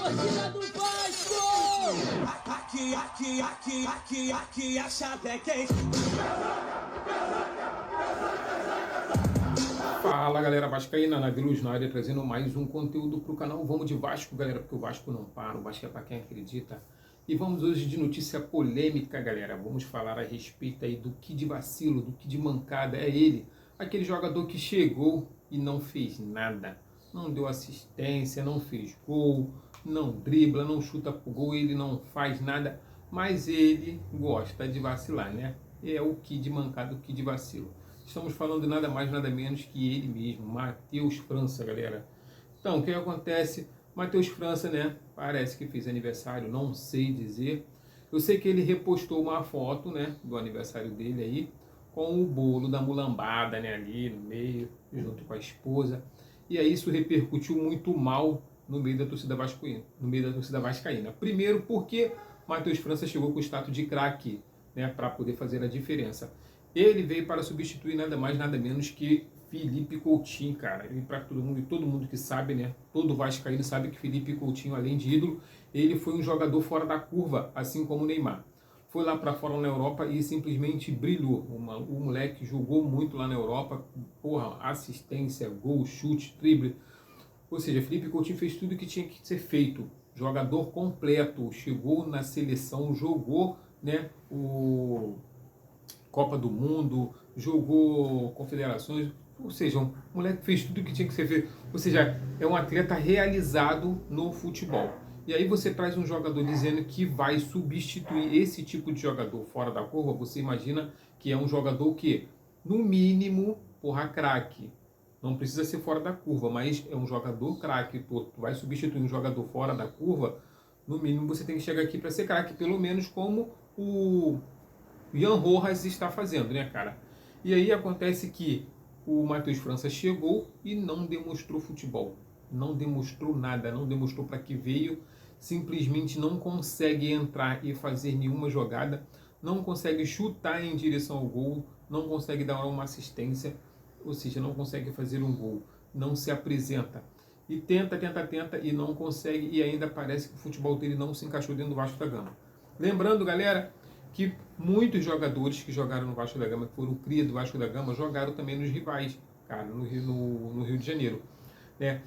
Torcida do Vasco! Aqui a chave é quente. Fala galera vascaína, na Luz na área, trazendo mais um conteúdo para o canal. Vamos de Vasco, galera, porque o Vasco não para, o Vasco é para quem acredita. E vamos hoje de notícia polêmica, galera. Vamos falar a respeito aí do que de vacilo, do que de mancada é ele. Aquele jogador que chegou e não fez nada. Não deu assistência, não fez gol, não dribla, não chuta pro gol, ele não faz nada. Mas ele gosta de vacilar, né? É o que de mancada, o que de vacilo. Estamos falando de nada mais, nada menos que ele mesmo, Matheus França, galera. Então, o que acontece? Matheus França, né? Parece que fez aniversário, não sei dizer. Eu sei que ele repostou uma foto, né? Do aniversário dele aí, com o bolo da mulambada, né? Ali no meio, junto com a esposa. E aí isso repercutiu muito mal no meio da torcida vascaína. Primeiro porque Matheus França chegou com o status de craque, né? Para poder fazer a diferença. Ele veio para substituir nada mais, nada menos que Felipe Coutinho, cara. E para todo mundo que sabe, né? Todo vascaíno sabe que Felipe Coutinho, além de ídolo, ele foi um jogador fora da curva, assim como o Neymar. Foi lá para fora na Europa e simplesmente brilhou. O moleque jogou muito lá na Europa. Porra, assistência, gol, chute, drible. Ou seja, Felipe Coutinho fez tudo o que tinha que ser feito. Jogador completo. Chegou na seleção, jogou, né? O Copa do Mundo, jogou Confederações, ou seja, um moleque fez tudo o que tinha que ser feito, ou seja, é um atleta realizado no futebol. E aí você traz um jogador dizendo que vai substituir esse tipo de jogador fora da curva, você imagina que é um jogador que, no mínimo, porra, craque. Não precisa ser fora da curva, mas é um jogador craque. Tu vai substituir um jogador fora da curva, no mínimo você tem que chegar aqui para ser craque, pelo menos como o Jan Rojas está fazendo, né, cara? E aí acontece que o Matheus França chegou e não demonstrou futebol. Não demonstrou nada, não demonstrou para que veio. Simplesmente não consegue entrar e fazer nenhuma jogada. Não consegue chutar em direção ao gol. Não consegue dar uma assistência. Ou seja, não consegue fazer um gol. Não se apresenta. E tenta e não consegue. E ainda parece que o futebol dele não se encaixou dentro do Vasco da Gama. Lembrando, galera, que muitos jogadores que jogaram no Vasco da Gama, que foram cria do Vasco da Gama, jogaram também nos rivais, cara, no Rio de Janeiro. Né?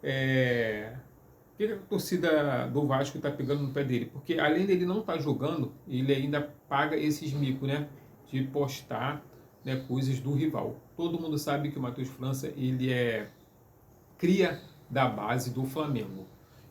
Por que a torcida do Vasco está pegando no pé dele? Porque além dele não estar jogando, ele ainda paga esses micos, né? De postar, né, coisas do rival. Todo mundo sabe que o Matheus França, ele é cria da base do Flamengo.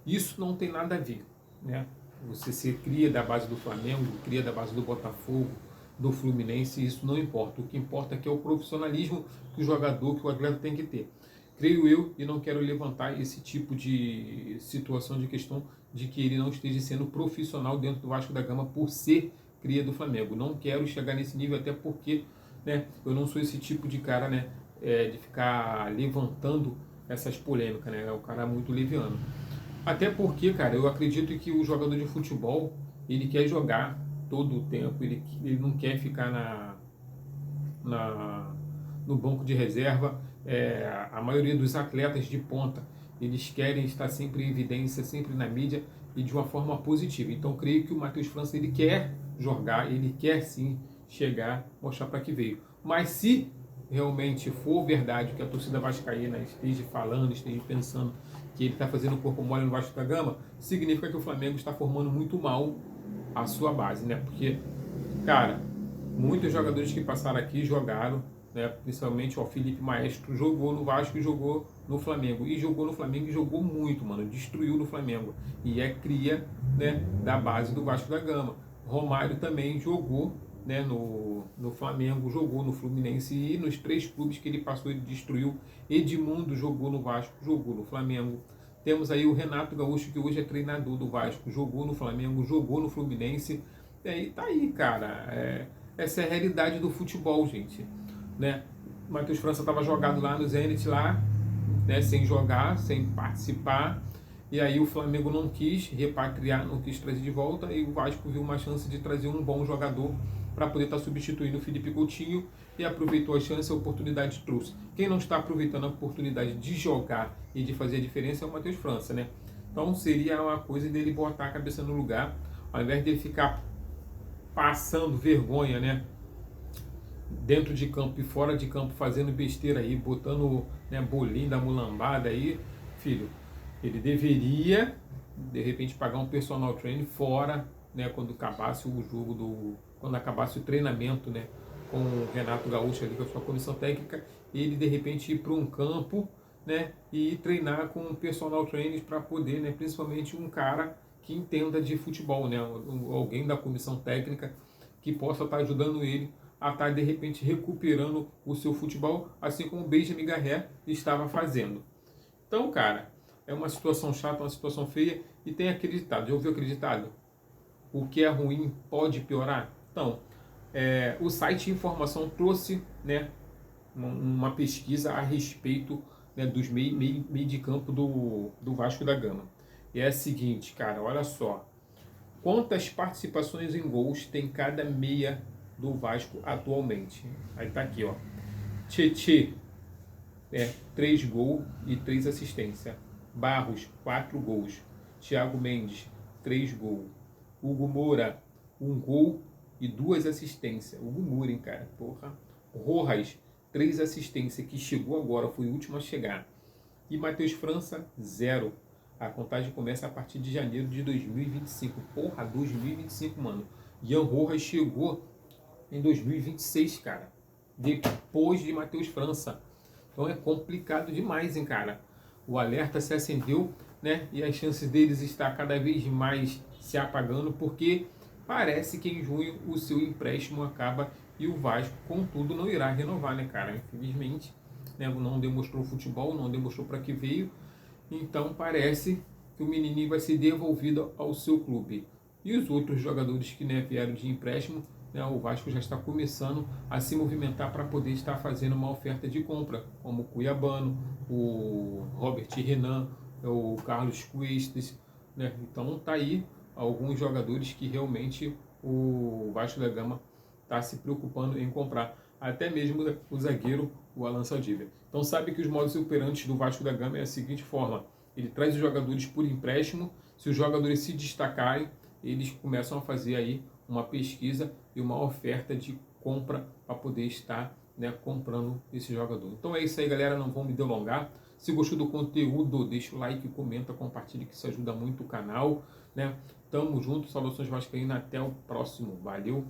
Isso não tem nada a ver, né? Você ser cria da base do Flamengo, cria da base do Botafogo, do Fluminense, isso não importa. O que importa é que é o profissionalismo que o jogador, que o atleta tem que ter. Creio eu, e não quero levantar esse tipo de situação, de questão de que ele não esteja sendo profissional dentro do Vasco da Gama por ser cria do Flamengo. Não quero chegar nesse nível, até porque, né, eu não sou esse tipo de cara, né, de ficar levantando essas polêmicas, né? É um cara muito leviano. Até porque, cara, eu acredito que o jogador de futebol, ele quer jogar todo o tempo, ele não quer ficar no banco de reserva. A maioria dos atletas de ponta, eles querem estar sempre em evidência, sempre na mídia e de uma forma positiva. Então, creio que o Matheus França, ele quer jogar, ele quer sim chegar, mostrar para que veio. Mas se realmente for verdade que a torcida vascaína esteja falando, esteja pensando que ele está fazendo corpo mole no Vasco da Gama, significa que o Flamengo está formando muito mal a sua base, né? Porque, cara, muitos jogadores que passaram aqui jogaram, né? Principalmente o Felipe Maestro jogou no Vasco e jogou no Flamengo. E jogou no Flamengo e jogou muito, mano. Destruiu no Flamengo. E é cria, né, da base do Vasco da Gama. Romário também jogou, né, no Flamengo, jogou no Fluminense e nos 3 clubes que ele passou ele destruiu. Edmundo jogou no Vasco, jogou no Flamengo. Temos aí o Renato Gaúcho, que hoje é treinador do Vasco, jogou no Flamengo, jogou no Fluminense. E tá aí, cara. Essa é a realidade do futebol, gente. Né? O Matheus França estava jogado lá no Zenit, lá, né, sem jogar, sem participar. E aí o Flamengo não quis repatriar, não quis trazer de volta. E o Vasco viu uma chance de trazer um bom jogador para poder estar substituindo o Felipe Coutinho e aproveitou a chance, a oportunidade trouxe. Quem não está aproveitando a oportunidade de jogar e de fazer a diferença é o Matheus França, né? Então seria uma coisa dele botar a cabeça no lugar, ao invés de ele ficar passando vergonha, né? Dentro de campo e fora de campo, fazendo besteira aí, botando, né, bolinho da mulambada aí, filho, ele deveria, de repente, pagar um personal trainer fora, né, quando acabasse o jogo, quando acabasse o treinamento, né, com o Renato Gaúcho ali, com a sua comissão técnica, ele, de repente, ir para um campo, né, e treinar com um personal trainer para poder, né, principalmente um cara que entenda de futebol, né, alguém da comissão técnica que possa estar ajudando ele a estar, de repente, recuperando o seu futebol, assim como o Benjamin Garré estava fazendo. Então, cara, é uma situação chata, uma situação feia, e tem aquele ditado, já ouviu aquele ditado? O que é ruim pode piorar? Então, o site Informação trouxe, né, uma pesquisa a respeito, né, dos meio de campo do Vasco da Gama. E é a seguinte, cara, olha só. Quantas participações em gols tem cada meia do Vasco atualmente? Aí tá aqui, ó. Tietê, 3 gols e 3 assistências. Barros, 4 gols. Thiago Mendes, 3 gols. Hugo Moura, 1 gol e 2 assistências. Hugo Moura, hein, cara? Porra. Rojas, 3 assistências, que chegou agora, foi o último a chegar. E Matheus França, 0. A contagem começa a partir de janeiro de 2025. Porra, 2025, mano. Ian Rojas chegou em 2026, cara. Depois de Matheus França. Então é complicado demais, hein, cara. O alerta se acendeu, né? E as chances deles estar cada vez mais se apagando, porque parece que em junho o seu empréstimo acaba e o Vasco, contudo, não irá renovar, né, cara? Infelizmente, né, não demonstrou futebol, não demonstrou para que veio. Então parece que o menininho vai ser devolvido ao seu clube. E os outros jogadores que, né, vieram de empréstimo, né, o Vasco já está começando a se movimentar para poder estar fazendo uma oferta de compra, como o Cuiabano, o Robert Renan, o Carlos Cuestas, né? Então tá aí alguns jogadores que realmente o Vasco da Gama está se preocupando em comprar. Até mesmo o zagueiro, o Alan Saldívia. Então sabe que os modos operantes do Vasco da Gama é a seguinte forma: ele traz os jogadores por empréstimo, se os jogadores se destacarem, eles começam a fazer aí uma pesquisa e uma oferta de compra para poder estar, né, comprando esse jogador. Então é isso aí, galera, não vamos me delongar. Se gostou do conteúdo, deixa o like, comenta, compartilha, que isso ajuda muito o canal, né? Tamo junto, saudações vascaínas, até o próximo. Valeu!